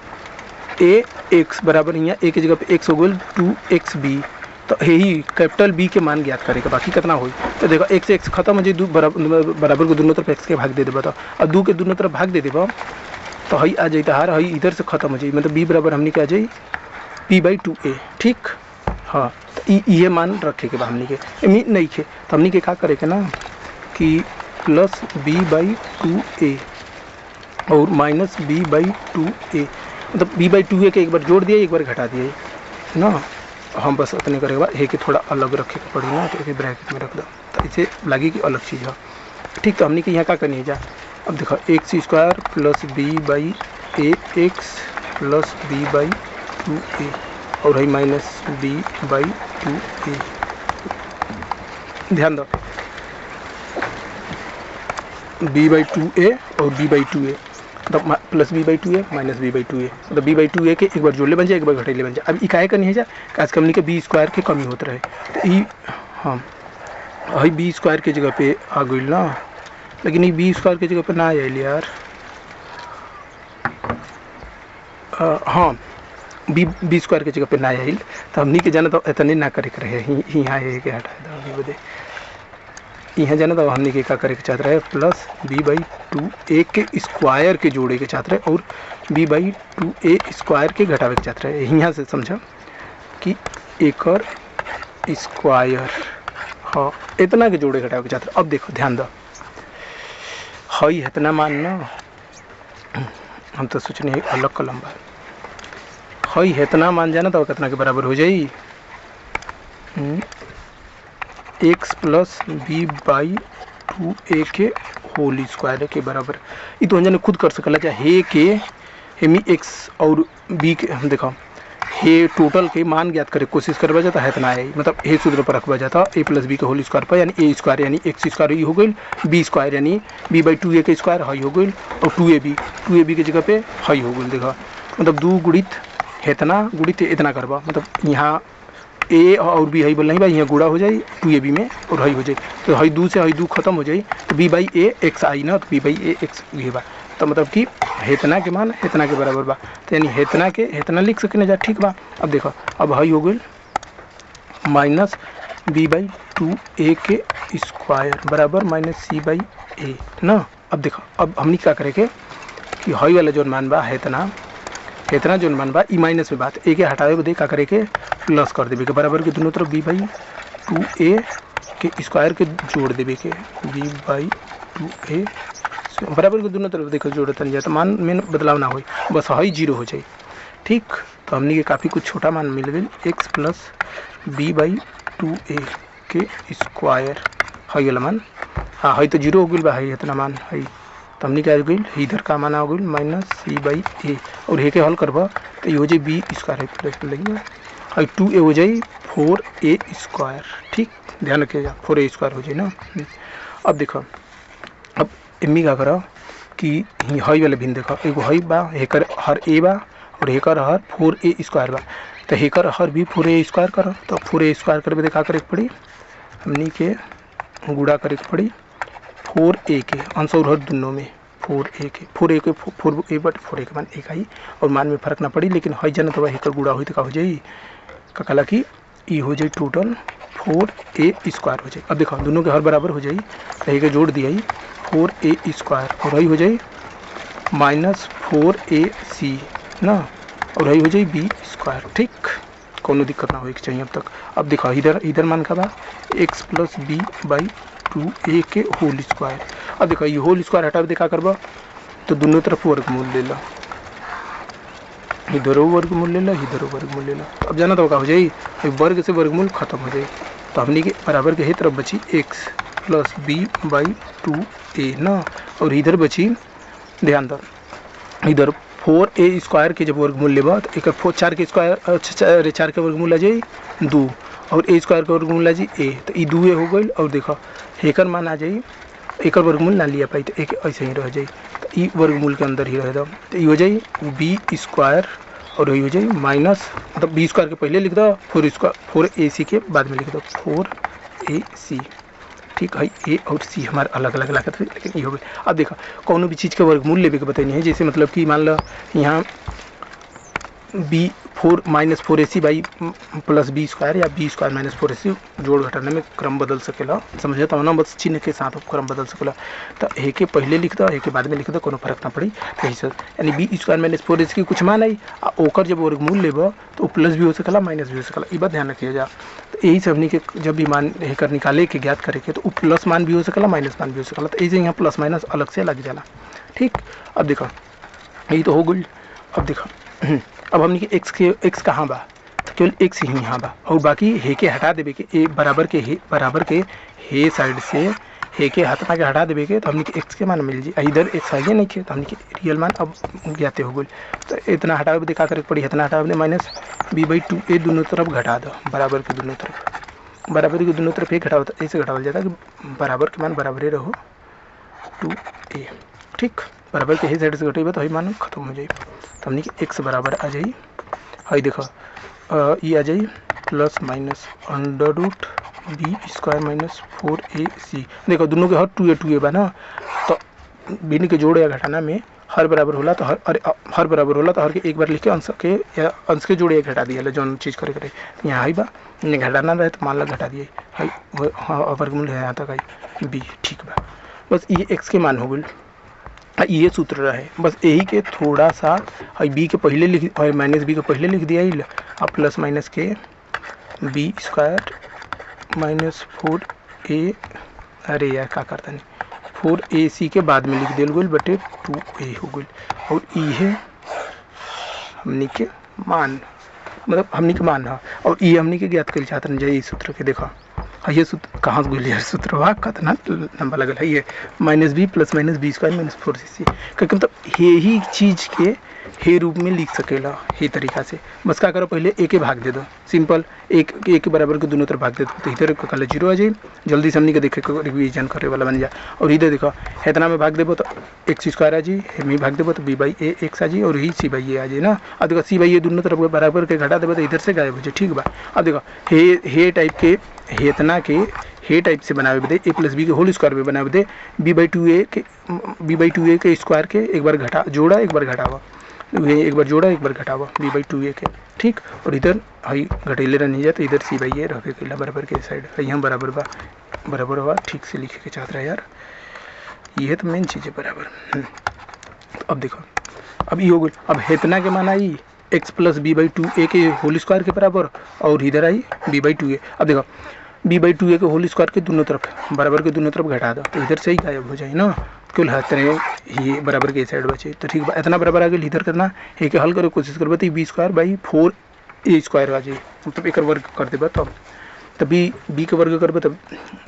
x बराबर यहाँ a की जगह पे x हो गई 2xb, तो यही कैपिटल B के मान ज्ञात करेगा, बाकी कितना हो। तो देखो x से x खत्म हो जाए, बराबर को दोनों तरफ x के भाग दे देबा, तो अब 2 के दोनों तरफ भाग दे देबा, तो हई आ जाए हार, हई इधर से खत्म हो जाए, मतलब b बराबर हमने क्या आ जाए b/2a ठीक। हाँ तो ये मान रखे के बाद हमने के नहीं खे, तो हमने के क्या करे के ना कि प्लस b/2a और माइनस b/2a, मतलब b/2a के एक बार जोड़ दिया एक बार घटा दिया ना। हम बस उतने करेगा है कि थोड़ा अलग रखे के पड़ी ना, तो एक ब्रैकेट में रख दो, तो इसे लगे कि अलग चीज़ है ठीक। तो हमने के यहाँ क्या करनी है जा, अब देखो x square plus b/a x plus b/2a और है माइनस b/2a। ध्यान दो b/2a और b/2a, मतलब प्लस b/2a माइनस b/2a, मतलब b/2a के एक बार जोड़ले बन जाए एक बार घटेले बन जाए। अब इकाई करनी है जा, आज हमने के b स्क्वायर के कमी होते रहे, तो ई हाँ हई b स्क्वायर के जगह पे आ गई ना, लेकिन ये b स्क्वायर के जगह पे ना आयल यार। हाँ b स्क्वायर के जगह पे ना आयल, तो हमने के जाना तो इतने ना करे के रहे, यहाँ के हटा दो बदे, यहाँ जाना तो हमने के क्या करे के चाहते रहे प्लस b/2a के स्क्वायर के जोड़े के चाहते रहे और b/2a स्क्वायर के घटावे के चाहते रहे। यहाँ से समझा कि एक और स्क्वायर, हाँ इतना के जोड़े घटावे के चाहते रहे। अब देखो ध्यान दो हई इतना मान ना, हम तो सोचने है अलग कलम बा, हई इतना मान जाना तो कितना के बराबर हो जाई x प्लस b/2a के होल स्क्वायर के बराबर। ये तो अंजन खुद कर सकला चाहे के हेमी x और b के, हम देखो हे टोटल के मान ज्ञात करे कोशिश करवा जाता है इतना है, मतलब हे सूत्र पर रखवा जाता a प्लस b के होल स्क्वायर पर, यानी a स्क्वायर यानी x स्क्वायर ही हो गई, b स्क्वायर यानी b/2a के स्क्वायर हई हो गई और 2ab के जगह पे हई हो गई। देखो मतलब 2 गुणित इतना करवा, मतलब यहाँ a और b हई बोल नहीं भाई, यहाँ गुड़ा हो जाए 2ab में और हई हो जाए, तो हई 2 से हई 2 खत्म हो जाए, तो b/a x आई ना, तो b/a x ये बा, तो मतलब कि हेतना के मान हेतना के बराबर बा, तो यानी हेतना के हेतना लिख सके ना जा ठीक बा। अब देखो अब हई हो गई माइनस b/2a के स्क्वायर बराबर माइनस c/a ना। अब देखो अब हमने क्या करे के कि हई वाला जो मान बा हेतना जो मान बा ई माइनस में बात ए के हटावे बदे क्या करे के प्लस कर देवे के, बराबर के दोनों तरफ b/2a के स्क्वायर के जोड़ देवे के, b/2a बराबर के दोनों तरफ देखो जोड़ता नहीं जाए, तो मान में बदलाव ना हो, बस हई 0 हो जाए ठीक। तो हमने के काफ़ी कुछ छोटा मान मिल गई x प्लस b/2a के स्क्वायर हई वाला मान, हाँ हई तो 0 हो गई बा, हई इतना मान हई, तो हमने क्या हो गई इधर का मान आ गई माइनस c/a और हे के हल करबा तो ये हो जाए b स्क्वायर प्लस लगी और 2a हो जाए 4a स्क्वायर ठीक। ध्यान रखिएगा 4a स्क्वायर हो जाए ना। अब देखो अब एम्मी क्या करो कि हई वाले भिन्न देखो, एगो हई बा हेकर हर a बा और हेकर हर 4a स्क्वायर बा, तो हेकर हर भी 4a स्क्वायर करो, तो 4a स्क्वायर करके देखा करे पड़ी हमनी के गुड़ा करे पड़ी 4a के अंश और हर दोनों में 4a के 4a बट 4a के मान एक आई और मान में फर्क ना पड़ी, लेकिन हई जन तो हेकर गुड़ा हुई तो का हो जाए का कला कि ई हो जाए टोटल 4a स्क्वायर हो जाए। अब देखो दोनों के हर बराबर हो जाए, तो के जोड़ दिया 4a स्क्वायर और हई हो जाए माइनस 4ac ना, और हई हो जाए b स्क्वायर ठीक, कोनो दिक्कत ना हो चाहिए अब तक। अब देखो इधर मान का बा x प्लस b/2a 2a के होल स्क्वायर। अब देखो ये होल स्क्वायर हटावे देखा करबा तो दोनों तरफ वर्गमूल ले लो, इधर वर्गमूल ले लो, इधर वर्गमूल ले लो। अब जाना तो का हो जाए वर्ग से वर्गमूल खत्म हो जाए, तो हमने के बराबर के तरफ बची x plus b by 2a ना, और इधर बची ध्यान दो इधर 4a स्क्वायर के जब वर्गमूल लेबा तो एक 4 के स्क्वायर 4 के वर्गमूल आ जाए 2 और a स्क्वायर का वर्गमूल आ जाए a, तो ये 2a हो गई। और देखो हेकर मान आ जाए एक वर्गमूल ना लिया पाई तो एक ऐसे ही रह जाए, तो ये वर्गमूल के अंदर ही रह दो, तो ये हो जाए बी स्क्वायर और ये हो जाए माइनस मतलब बी स्क्वायर के पहले लिख दो 4ac के बाद में लिख दो 4ac। ठीक है, ए और सी हमारे अलग अलग लागत है, लेकिन ये हो गई। अब देखो कौन भी चीज़ का वर्गमूल लेवे के बताइए है, जैसे मतलब कि मान लो यहाँ b 4 minus 4ac by plus B square या बी स्क्वायर माइनस 4ac जोड़ घटाने में क्रम बदल सकेला, समझे तो ना, बस चिन्ह के साथ क्रम बदल सकेला। तो ए के पहले लिख दो ए के बाद में लिख दो, कोनो फर्क ना पड़ी। तो यही सब यानी बी स्क्वायर माइनस 4ac की कुछ मान आई ओकर जब वर्गमूल लेबो तो प्लस भी हो सकेला माइनस भी हो सकेला, ये बात ध्यान रखिए जा। तो यही सब के जब भी मान हेकर निकाले के ज्ञात करे के तो प्लस मान भी हो सकेला माइनस मान भी हो सकेला, तो ऐसे यहाँ प्लस माइनस अलग से लग जाला। ठीक, अब देखो यही तो हो गई। अब देखो अब हमने कि x कहाँ बा, तो केवल x ही यहाँ बा, और बाकी हे के हटा देवे के ए बराबर के हे साइड से हे के हटा के हटा देवे के, तो हमने कि x के मान मिल जी, इधर x है नहीं के, तो हमने कि रियल मान अब ज्ञाते हो गई। तो इतना हटावे देखा करे पड़ी, इतना हटावे माइनस बी बाई 2a दोनों तरफ घटा दो, बराबर के दोनों तरफ एक घटाओ, तो ऐसे घटावल जाता है कि बराबर के मान बराबर ही रहो 2a। ठीक, बराबर के साइड से घटेगा तो ही मान खत्म हो जाए, तो हमने कि x बराबर आ जाए हाई देखो ये आ जाए plus minus under root b square minus 4ac। देखो दोनों के हर 2a बा ना, तो बिन के जोड़ या घटाना में हर बराबर होला तो हर बराबर होला तो हर के एक बार लिख के अंश के जोड़ एक घटा दिया जो चीज़ करे यहाँ ही बा घटाना रहे तो मान ला घटा दिए हाई, हाँ वर्गमूल है यहाँ तक आई b। ठीक बा, बस ये x के मान हो गई, ये सूत्र रहे, बस यही के थोड़ा सा बी के पहले लिख और माइनस बी के पहले लिख दिया ही, अब प्लस माइनस के बी स्क्वायर माइनस 4a, अरे यार क्या करता नहीं 4ac के बाद में लिख दिल गई बटे 2a हो गई। और ये हमने के मान मतलब हमने के मान है, और ये हमने के ज्ञात कर चाहते हैं ये सूत्र के देखो ये सूत्र कहाँ से बोलिए सूत्र वाह कितना लंबा लगल है, ये minus b plus minus b square minus 4ac, क्योंकि मतलब ही चीज़ के हे रूप में लिख सकेला हे तरीका से। बस क्या करो पहले ए के भाग दे दो, सिंपल एक के बराबर के दोनों तरफ भाग दे दो, तो इधर कल 0 आ जाए, जल्दी से हमने के देखे रिविजन करे वाला बन जाए। और इधर देखो इतना में भाग देबो तो x स्क्वायर आ जाए, हेमी भाग देबो तो b बाई ए एक्स आ जाए, और यही c बाई ए आ जाए ना। अब देखो c बाई ए दोनों तरफ बराबर के घटा देबो तो इधर से गायब हो जाए। ठीक बा, अब देखो हे टाइप के हेतना के हे टाइप से बनावे बदे a प्लस बी के होल स्क्वायर में बनावे बदे b बाई 2a के स्क्वायर के एक बार घटा जोड़ा एक बार घटावा, एक बार जोड़ा एक बार घटावा b बाई 2a के। ठीक, और इधर हाई घटेले रहने जाए तो इधर c बाई ए रहे के बराबर के साइड यहाँ बराबर हुआ ठीक से लिखे के चाहता है यार, ये तो मेन चीज़ है बराबर। अब देखो अब ये हो गई, अब हेतना के मान आई x plus b by 2a के होल स्क्वायर के बराबर, और इधर आई b बाई 2a। अब देखो b बाई 2a के होल स्क्वायर के दोनों तरफ बराबर के दोनों तरफ घटा दो, तो इधर से ही गायब हो जाए ना, कुल तरह ये बराबर के साइड बचे। तो ठीक इतना बराबर आ गया, इधर करना है कि हल करे कोशिश करबे तो B square by 4a square आ जाए, मतलब एक वर्ग कर देबा तब बी के वर्ग करबे तब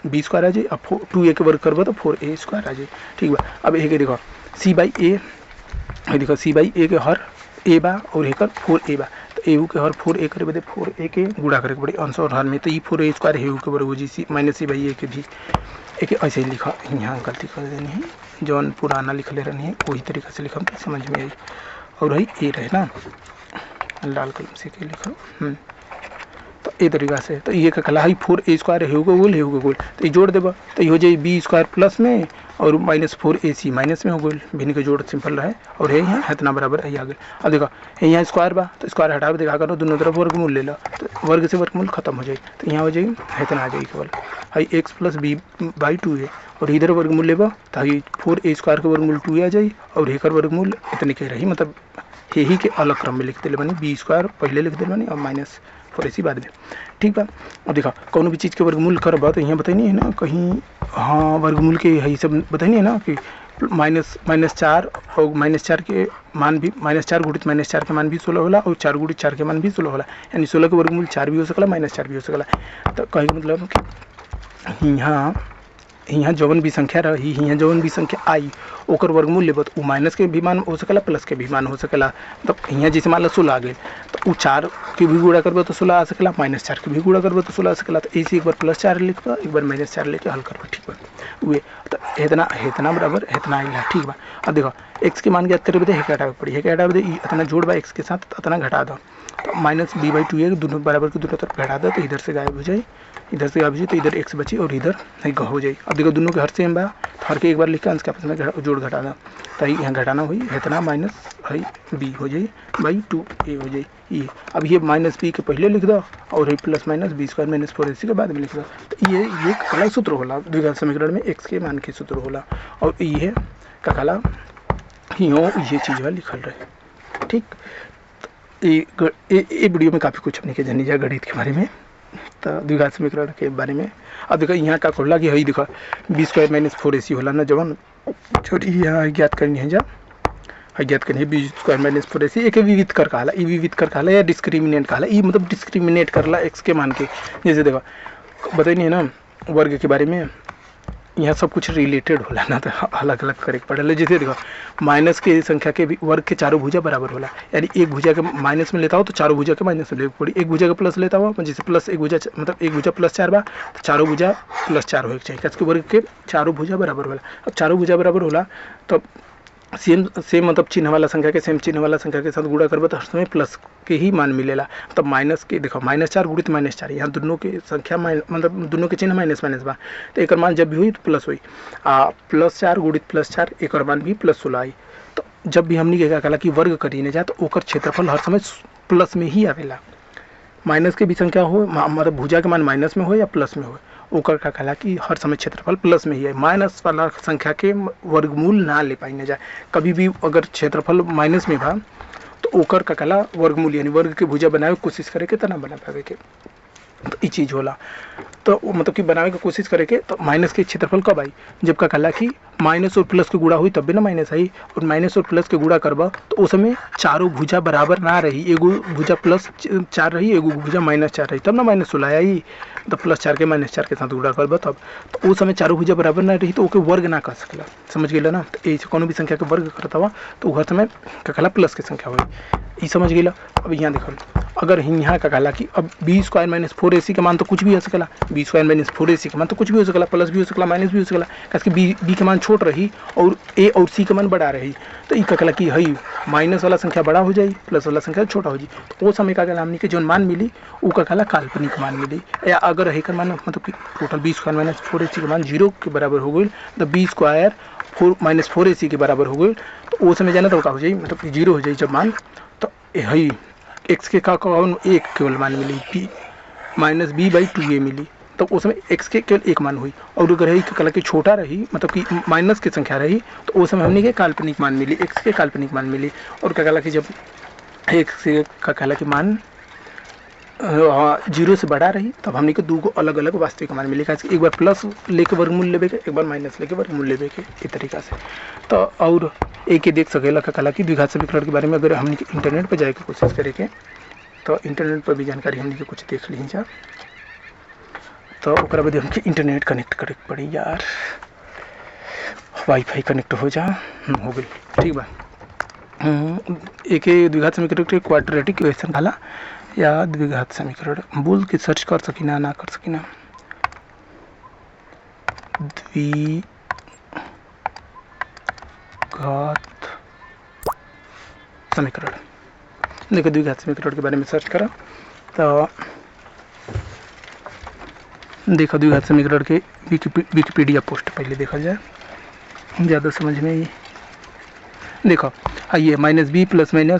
बी स्क्वायर आ जाए, अब 2a के वर्ग करबे तो 4a स्क्वायर आ जाए। ठीक बा, अब एक देखो c बाई ए, देखो c बाई ए के हर a बा और एक 4a बा, तो ए के हर 4a करे बदे 4a के गुणा करे बड़े अंश और हर में, तो ये 4a स्क्वायर है के वर्ग हो जी सी माइनस c बाई ए के भी एक ऐसे ही लिखा, यहाँ गलती कर देनी है, जौन पुराना लिख ले रहनी है वही तरीका से लिखा तो समझ में आई। और वही ए रहे ना लाल कलम से के लिखा, तो ये तरीका से, तो ये का कला 4a स्क्वायर है गोल तो ये जोड़ देबा तो ये हो जाए b स्क्वायर प्लस में और माइनस 4ac माइनस में हो गई, भिन्न के जोड़ सिंपल रहे, और यहाँ इतना बराबर है आगे। अब देखो यहाँ स्क्वायर बा तो स्क्वायर हटा देखा करो दोनों तरफ वर्गमूल ले लो, तो वर्ग से वर्गमूल खत्म हो जाए, तो यहाँ हो जाएगी इतना आ जाएगी केवल हाई x plus b by 2a, और इधर वर्गमूल लेबा तो हाई 4a स्क्वायर के वर्गमूल 2a आ जाए, और एक वर्गमूल इतने के रही, मतलब यही के अलग क्रम में लिख दिले बानी, बी स्क्वायर पहले लिख दिले बानी और माइनस 4ac बाद में। ठीक बा। और देखा कौन भी चीज़ के वर्गमूल करबा तो यहाँ बताइए है ना कहीं, हाँ वर्गमूल के यही सब बताइए है ना कि -4 और -4 के मान भी -4 गुणित -4 के मान भी 16 होला और 4 गुणित 4 के मान भी 16 होला, यानी 16 के वर्गमूल 4 भी हो सकला -4 भी हो सकला। तो कहे मतलब कि यहाँ जौन भी संख्या रही, यहाँ जौन भी संख्या आई ओकर वर्गमूल लेब तो माइनस के भी मान हो सकला प्लस के भी मान हो सकला। तो यहाँ जैसे मान लो 16 आ गए तो 4 के भी गुणा करबो तो 16 आ सकला, -4 के भी गुणा करबो तो 16 आ सकला। तो ऐसे एक बार +4 लिखबा, एक बार -4 लेके हल करबा। ठीक बा, वे तो इतना बराबर इतना आइला। ठीक बा। अब देखो x के मान ज्ञात करे बदे है हटावे पड़ी, है हटावे दे इतना जोड़ बा x के साथ इतना घटा दो, तो -b/2a दोनों बराबर के दोनों तरफ घटा दो तो इधर से गायब हो जाए, इधर से गायब हो जाए तो इधर x बची और इधर नहीं हो जाए। अब देखो दोनों के हर सेम बा, हर के एक बार लिख के अंश के आपस में जोड़ घटा दो, तो यहाँ घटाना हुई इतना -b हो जाए /2a हो जाए ये। अब ये -b के पहले लिख दो और ये +-b² - 4ac के बाद में लिख दो। तो ये एक अलग सूत्र होला द्विघात समीकरण में x के मान के सूत्र होला, और ये का कहला ये चीज़ लिखल रहे। ठीक, ये वीडियो में काफ़ी कुछ हमने के जानी जा गणित के बारे में, तो द्विघात समीकरण के बारे में। अब देखो यहाँ का खोला कि हई देखो b² - 4ac होला ना, जब छोटी यहाँ ज्ञात करनी है, जब ज्ञात करनी है b² - 4ac एक विविध कर कहला, ई विविध कर कहला या डिस्क्रिमिनेंट कहला। ई मतलब डिस्क्रिमिनेट करला x के मान के। जैसे देखो बताइए ना वर्ग के बारे में, यहाँ सब कुछ रिलेटेड होला ना, तो अलग अलग करे पड़ेगा। जैसे देखो माइनस के संख्या के भी वर्ग के चारों भुजा बराबर होला, यानी एक भुजा के माइनस में लेता हो तो चारों भुजा के माइनस में ले पड़ी, एक भुजा के प्लस लेता हो जैसे प्लस एक भुजा मतलब एक भुजा +4 बा तो चारों भुजा +4 होके चाहिए, इसके वर्ग के चारों भुजा बराबर होला। अब चारों भुजा बराबर होला तो सेम मतलब चिन्ह वाला संख्या के सेम चिन्ह वाला संख्या के साथ गुणा करबो तो हर समय प्लस के ही मान मिलेला। तब माइनस के देखो -4 गुणित -4 यहाँ दोनों के संख्या मतलब दोनों के चिन्ह माइनस बा, तो एक मान जब भी हुई तो प्लस हुई, +4 गुणित +4 एक मान भी +16 आई। तो जब भी हमने क्या कहला कि वर्ग करीने जा तो ओकर क्षेत्रफल हर समय प्लस में ही आवेला, माइनस के भी संख्या हो मतलब भुजा के मान माइनस में हो या प्लस में हो, ओकर का कहला कि हर समय क्षेत्रफल प्लस में ही है। माइनस वाला संख्या के वर्गमूल ना ले पाइने जाए, कभी भी अगर क्षेत्रफल माइनस में बा तो ओकर का कहला वर्गमूल यानी वर्ग के भुजा बनावे की कोशिश करे के तना बना पावे के, तो ये चीज़ होला। तो मतलब कि बनावे की कोशिश करे के तो माइनस के क्षेत्रफल कब आई, जब का कहला कि माइनस और प्लस के गुणा हुई तब भी ना माइनस आई, और माइनस और प्लस के गुणा करबा तो उस समय चारों भुजा बराबर ना रही, एगो भुजा +4 रही एगो भुजा -4 रही, तब ना -16 आई। तो +4 के -4 के साथ गुणा करबा तब तो उस समय चारों भुजा बराबर ना रही तो ओके वर्ग ना कर सकला, समझ गए ना। तो ऐसे कोनो भी संख्या के वर्ग करता हुआ तो हर समय का कहला प्लस के संख्या हुई, ये समझ गए। अब यहाँ देखो अगर यहाँ का कहला कि अब b² - 4ac के मान तो कुछ भी हो सकला, b² - 4ac के मान तो कुछ भी हो सकला, प्लस भी हो सकला माइनस भी हो सकला, क्योंकि b के मान छोट रही और a और c के मान बड़ा रही। तो ये कहला कि हई माइनस वाला संख्या बड़ा हो जाए प्लस वाला संख्या छोटा हो जाए, तो वो समय का कहला हमने के जो मान मिली वो का कहला काल्पनिक मान मिली। या अगर है कर मान मतलब कि टोटल b² - 4ac के मान 0 के बराबर हो गई तो b² - 4ac के बराबर हो गई, तो वो समय जाना तो का हो जाए मतलब कि 0 हो जाए जब मान। तो हई x के का कौन एक केवल मान मिली -b/2a मिली, तो उस समय x के केवल एक मान हुई। और अगर है कहला कि छोटा रही मतलब कि माइनस की संख्या रही तो उस समय हमने के काल्पनिक मान मिली, x के काल्पनिक मान मिली। और क्या कहला कि जब x का कहला कि मान 0 से बड़ा रही तब हमने के दो अलग अलग वास्तविक मान मिले, एक बार प्लस लेके वर्गमूल लेवे के एक बार माइनस लेके वर्गमूल लेवे के, इस तरीका से। तो और एक ही देख सकेला का कहला कि द्विघात समीकरण के बारे में अगर हमने इंटरनेट पर जाए के कोशिश करे के तो इंटरनेट पर भी जानकारी हमने के कुछ देख ली जा, तो ओकरा बाद हमके इंटरनेट कनेक्ट करे पड़ी यार, वाईफाई कनेक्ट हो जा हो गई। ठीक बा, एक द्विघात समीकरण के क्वाड्रेटिक इक्वेशन कहला या द्विघात समीकरण बोल के सर्च कर सकीना ना कर सकीना, द्विघात समीकरण। देखो द्विघात समीकरण के बारे में सर्च करा तो देखो द्विघात समीकरण के विकिपीडिया पोस्ट पहले देखा जाए ज़्यादा समझ में ही। देखो आइए -b + √b²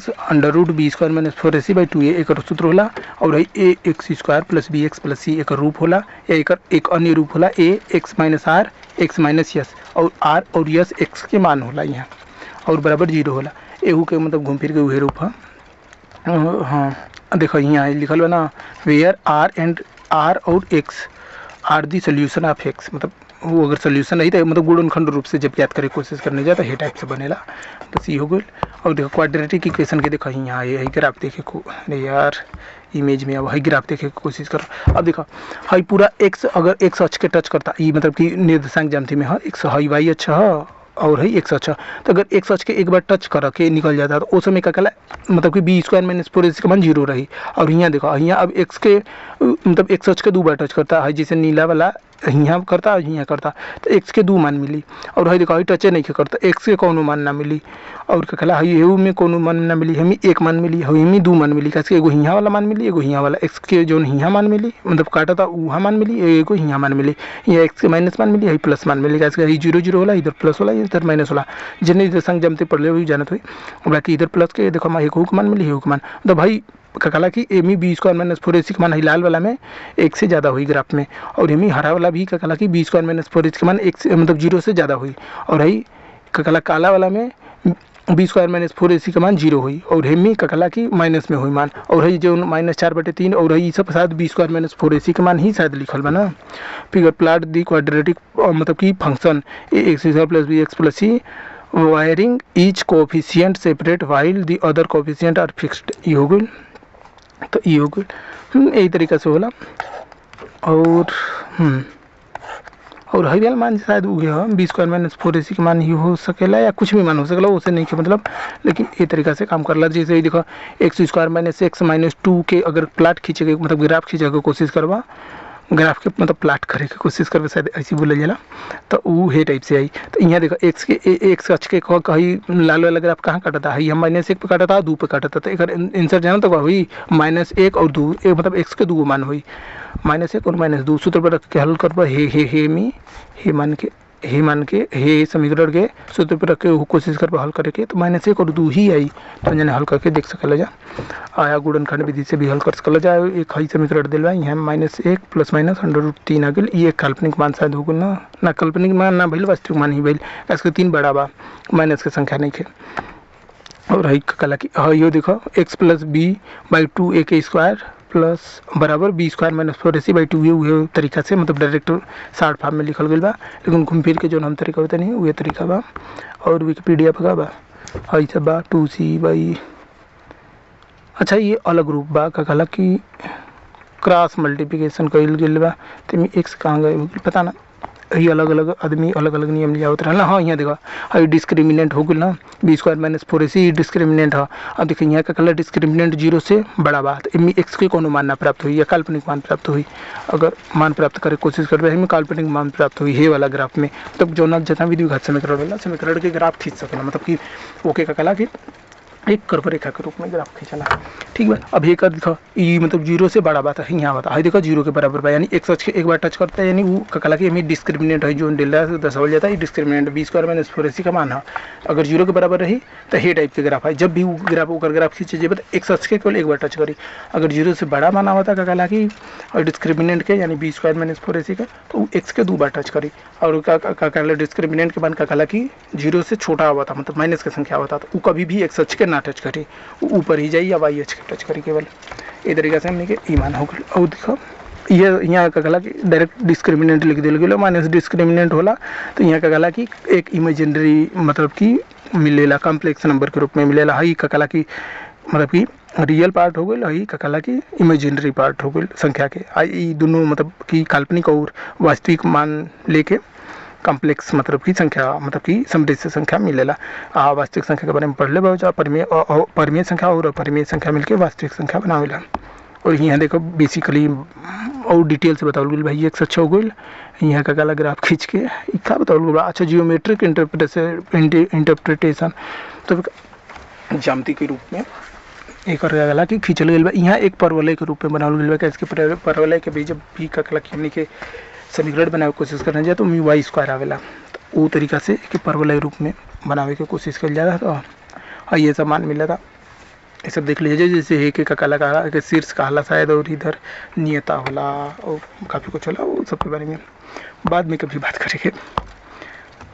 - 4ac/2a एक सूत्र होला, और है ax² + bx + c एक रूप होला, या एक अन्य रूप होला ax - r x - s और r और s x के मान होला यहाँ और बराबर 0 होला। एहू के मतलब घूम फिर के उहे रूप है। हाँ देखो यहाँ लिखल बा ना, वेयर आर और x are the solution of x, मतलब वो अगर सोल्यूशन नहीं तो मतलब गुणनखंड रूप से जब याद करे कोशिश करने जाए तो ये टाइप से बनेला। बस ये हो गई। और देखो क्वाड्रेटिक इक्वेशन के देखो यहाँ ये ग्राफ देखे को, अरे यार इमेज में अब हाई ग्राफ देखे की कोशिश करो। अब देखो हाई पूरा एक्स अगर एक्स अक्ष के टच करता, ये मतलब कि निर्देशांक ज्यामिति में है एक्स हाई वाई अच्छा है और है एक्स अच्छा, तो अगर एक्स अक्ष के एक बार टच कर के निकल जाता है तो उस समय क्या कहला, मतलब कि बी स्क्वायर माइनस 4 का मान 0 रही। और यहाँ देखो यहाँ अब एक्स के मतलब एक्स अक्ष के 2 बार टच करता है, जैसे नीला वाला यहाँ करता है यहाँ करता, तो एक्स के 2 मान मिली। और हई देखो हई टचे नहीं करता, एक्स के कोनो मान ना मिली। और क्या कहला हई एहू में कोनो मान ना मिली, हमें 1 मान मिली, हमें 2 मान मिली, कैसे एगो हियाँ वाला मान मिली एगो हियाँ वाला, एक्स के जो हियाँ मान मिली मतलब काटा था वहाँ मान मिली, एगो हियाँ मान मिली, यहाँ एक्स के माइनस मान मिली, हई प्लस मान मिली, कैसे हई 0 0 होला, इधर प्लस होला इधर माइनस होला, जिन्हें इधर संग जमते पढ़ ले वही जानत हुई। बाकी इधर प्लस के देखो एक हुक मान मिली हुक मान, तो भाई कहला कि एमी बी स्क्वायर माइनस 4 का मान लाल वाला में 1 से ज़्यादा हुई ग्राफ में, और एमी हरा वाला भी कहला कि बी स्क्वायर माइनस 4 का मान 1 से मतलब 0 से ज़्यादा हुई। और हई कहला काला वाला में बी स्क्वायर माइनस 4 का मान 0 हुई, और हेमी कहला कि माइनस में हुई मान। और हई जो -4/3 और हई सब शायद बी स्क्वायर माइनस 4 का मान ही शायद लिखल बा ना। फिगर प्लाट दी क्वाड्रेटिक मतलब कि function a x square plus B x plus c varying each coefficient separate while the other coefficient are fixed. ये हो गई, तो ये हो गई यही तरीका से होला। और हई वाला मान शायद उहे है बी स्क्वायर माइनस 4 का मान ही हो सकेला या कुछ भी मान हो सकेला, उसे नहीं के मतलब, लेकिन ये तरीका से काम करला। जैसे ही देखो x square minus x minus 2 के अगर प्लाट खींचे के मतलब ग्राफ खींचे के कोशिश करवा, ग्राफ के मतलब प्लाट करे के कोशिश करबे शायद ऐसी बोला जाला, तो वो हे टाइप से आई। तो यहाँ देखो एक्स के एक्स अक्ष के कहीं लाल वाला ग्राफ कहाँ काटा था, हम -1 पे काटा था 2 पे काटा था, तो एक आंसर जाना तो हुई -1 और 2 मतलब एक्स के 2 मान हुई -1 और -2 सूत्र पर रख के हल करबा हे मान के हे समीकरण के सूत्र पर रख के कोशिश करबा हल करे के, तो -1 और 2 ही आई। तो जाने हल करके देख सकल जा, आया गुणनखंड विधि से भी हल कर सकल जा। एक हई समीकरण दिल बा यहाँ -1 प्लस माइनस √3 आ गई। ये काल्पनिक मान शायद हो गई ना काल्पनिक मान ना भइल वास्तविक मान ही भइल, इसके 3 बड़ा बा माइनस के संख्या नहीं खे। और हई कहला कि यो देखो एक्स प्लस बी बाई 2 ए के स्क्वायर प्लस बराबर बी स्क्वायर माइनस 4ac/2 ये तरीका से मतलब डायरेक्ट शॉर्ट फॉर्म में लिखल गई बा, लेकिन घूम फिर के जो हम तरीका होता नहीं वही तरीका बा। और विकिपीडिया पर बा हई सब बा 2c बाई, अच्छा ये अलग रूप बा कहला कि क्रॉस मल्टीप्लिकेशन कइल गइल बा, तो एक्स कहाँ गए पता ना, ये अलग अलग आदमी अलग अलग नियम लिया होता है। हाँ यहाँ देखो हई डिस्क्रिमिनेंट हो गई ना, B square minus 4ac discriminant है। अब देखिए यहाँ का कलर डिस्क्रिमिनेंट 0 से बड़ा बात इनमें एक्स के कोनो मान ना प्राप्त हुई या काल्पनिक मान प्राप्त हुई, अगर मान प्राप्त करे कोशिश करबे हमें काल्पनिक मान प्राप्त हुई हे वाला ग्राफ में, तब जो ना जितना भी द्विघात समीकरण वाला समीकरण के ग्राफ खींच सकना, मतलब कि ओके का कला कि एक कर्व रेखा के रूप में ग्राफ खींचना, ठीक बा। अब ये कर देखो ये मतलब 0 से बड़ा बात है यहाँ बता, देखो 0 के बराबर बा, यानी एक्स अक्ष के एक बार टच करता है, यानी वो कहला कि हमें डिस्क्रिमिनेंट है जो डेल्टा से दर्शावल जाता है, discriminant B square minus 4ac का मान है। अगर 0 के बराबर रही तो हे टाइप के ग्राफ है, जब भी वो ग्राफ खींचे जाए तो एक्स अक्ष के केवल एक बार टच करी। अगर 0 से बड़ा मान होता कहला कि और डिस्क्रिमिनेंट के यानी बी स्क्वायर माइनस 4ac का, तो वो एक्स के 2 बार टच करी। और कहला डिस्क्रिमिनेंट के मान कहला कि 0 से छोटा हुआ था मतलब माइनस की संख्या होता, तो वो कभी भी एक्स अक्ष के ना टच करी, ऊपर ही जाइए या वाई अक्ष के टच करी केवल। ये तरीका से हमने के ईमान हो गया। और देखो ये यहाँ का कहला कि डायरेक्ट डिस्क्रिमिनेंट लिख दिल गया माइनस डिस्क्रिमिनेंट होला, तो यहाँ का कहला कि एक इमेजिनरी मतलब कि मिलेला कॉम्प्लेक्स नंबर के रूप में मिलेला। हई का कहला कि मतलब कि रियल पार्ट हो गई, हई का कहला कि इमेजिनरी पार्ट हो गई संख्या के। आई दोनों मतलब कि काल्पनिक और वास्तविक मान लेके कॉम्प्लेक्स मतलब की संख्या मतलब कि समृद्ध संख्या मिलेला। वास्तविक संख्या के बारे में पढ़ ले बहुत परिमेय संख्या और अपरिमेय संख्या मिलकर वास्तविक संख्या बनावेला। और यहाँ देखो बेसिकली और डिटेल से बताओ गई भाई एक्स अच्छा हो गई, यहाँ का काला ग्राफ खींच के क्या बताओ गई। अच्छा जियोमेट्रिक इंटरप्रिटेशन तो ज्यामिति के रूप में एक और गला कि खींचल गई बा, यहाँ एक परवलय के रूप में बनावल गई बा। कैसे परवलय के भी जब भी का कला हमने के समीकरण बनावे कोशिश करना जाए तो म्यू वाई स्क्वायर आवेला, तो वो तरीका से कि परवलय रूप में बनावे के कोशिश कर जा रहा था। और ये सब मान मिला था, ये सब देख लीजिए। जैसे एक एक कला का के शीर्ष कहला शायद, और इधर नियता होला और काफ़ी कुछ होला, वो सब के बारे में बाद में कभी बात करेंगे।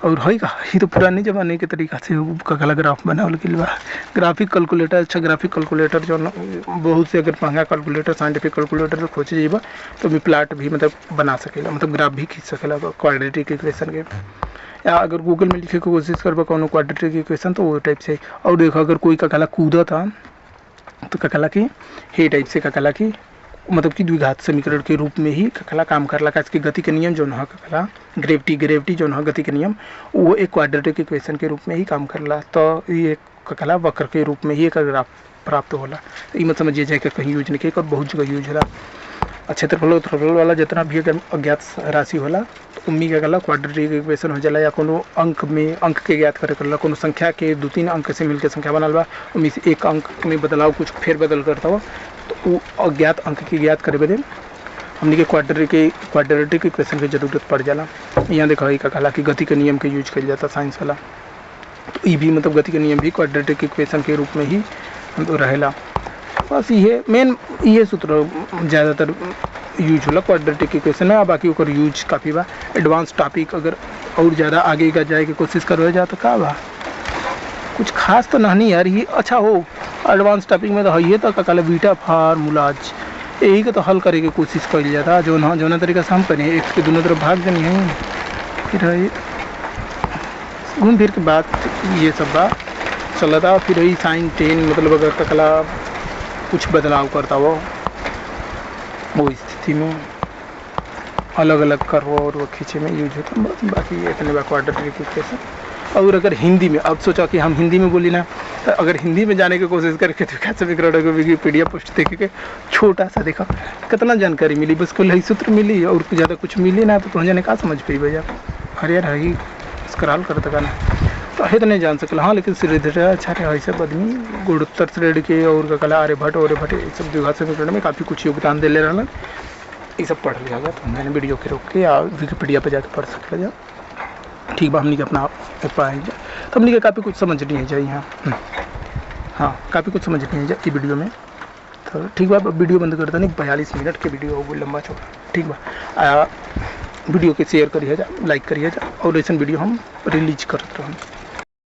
और है का ये तो पुराने ज़माने के तरीका से ककला ग्राफ बनावल गइल बा। ग्राफिक कैलकुलेटर, अच्छा ग्राफिक कैलकुलेटर जो बहुत से अगर महंगा कैलकुलेटर साइंटिफिक कैलकुलेटर से खोजे जाइबा तो भी प्लाट भी मतलब बना सकेला, मतलब ग्राफ भी खींच सकेला क्वाड्रेटिक इक्वेशन के। या अगर गूगल में लिखे के कोशिश करबा कोनो क्वाड्रेटिक इक्वेशन तो वो टाइप से। और देखो अगर कोई ककला कूदा था तो ककला की हे टाइप से ककला की मतलब कि द्विघात समीकरण के रूप में ही ककला काम करला का। इसकी गति के नियम जो है ककला ग्रेविटी जो है गति के नियम वो एक क्वाड्रेटिक इक्वेशन के रूप में ही काम करला। तो ये ककला वक्र के रूप में ही एक ग्राफ प्राप्त होला। तो ये मत समझिए जाए कि कहीं यूज नहीं, और बहुत जगह यूज होला। क्षेत्रफल वाला जितना भी अगर अज्ञात राशि होला तो उम्मी का गला क्वाड्रेटिक इक्वेशन हो जाला। या कोनो अंक में अंक के ज्ञात करे करला, कोनो संख्या के 2-3 अंक से मिलकर संख्या बनल बा, उम्मी से एक अंक में बदलाव कुछ फेर बदल करता हो तो वो अज्ञात अंक के ज्ञात करे बदे हमने के क्वाड्रेटिक इक्वेशन की जरूरत पड़ जाला। यहाँ देखा का कला कि गति के नियम के यूज किया जाता साइंस वाला। तो ये भी मतलब गति के नियम भी क्वाड्रेटिक इक्वेशन के रूप में ही रहेला। बस ये मेन ये सूत्र ज़्यादातर यूज होला क्वाड्रेटिक इक्वेशन में। बाकी ओकर यूज काफ़ी बा। एडवांस टॉपिक अगर और ज़्यादा आगे का जाए की कोशिश करवे जा तो का बा कुछ खास तो नहीं यार। ये अच्छा हो एडवांस टॉपिक में तो है ये तो कल बीटा फार्मूलाज यही का तो हल करे की कोशिश करी जाता जो ना तरीका से हम करें। एक्स के दोनों तरफ भाग देनी है, फिर है घूम फिर के बाद ये सब बात चला था। फिर वही साइन 10 मतलब अगर ककला कुछ बदलाव करता हो वो स्थिति में अलग अलग कर्व और वो खींचे में यूज होता। बस बाकी इतने क्वाड्रेटिक इक्वेशन। और अगर हिंदी में अब सोचा कि हम हिंदी में बोली ना तो अगर हिंदी में जाने की कोशिश करके तो कैसे विकिपीडिया पोस्ट देखे के छोटा सा देखा कितना जानकारी मिली, बस कोई ही सूत्र मिली और ज़्यादा कुछ मिली ना तो जाने का समझ पाई भैया। अरे यार ही स्क्रॉल करता का ना तो है तो नहीं जान सकला। हाँ लेकिन श्रीधर अच्छा रहा सब आदमी गुणोत्तर श्रेणी के और कला आर्यभट्ट ये सब द्विघात समीकरण में काफ़ी कुछ योगदान दे ले रहा। ये सब पढ़ लिया गया तो मैंने वीडियो के रोक के या विकिपीडिया पे जाकर पढ़ सकला जा। ठीक बा हमने के अपना पाए जा तो हमने के काफ़ी कुछ समझ नहीं है जाए यहाँ। हाँ काफ़ी कुछ समझ नहीं है जाए वीडियो में। तो ठीक बा वीडियो बंद करता नहीं, 42 मिनट के वीडियो हो लंबा चौड़ा। ठीक बा वीडियो के शेयर करिए जा, लाइक करिए जा और ऐसा वीडियो हम रिलीज करते रहें।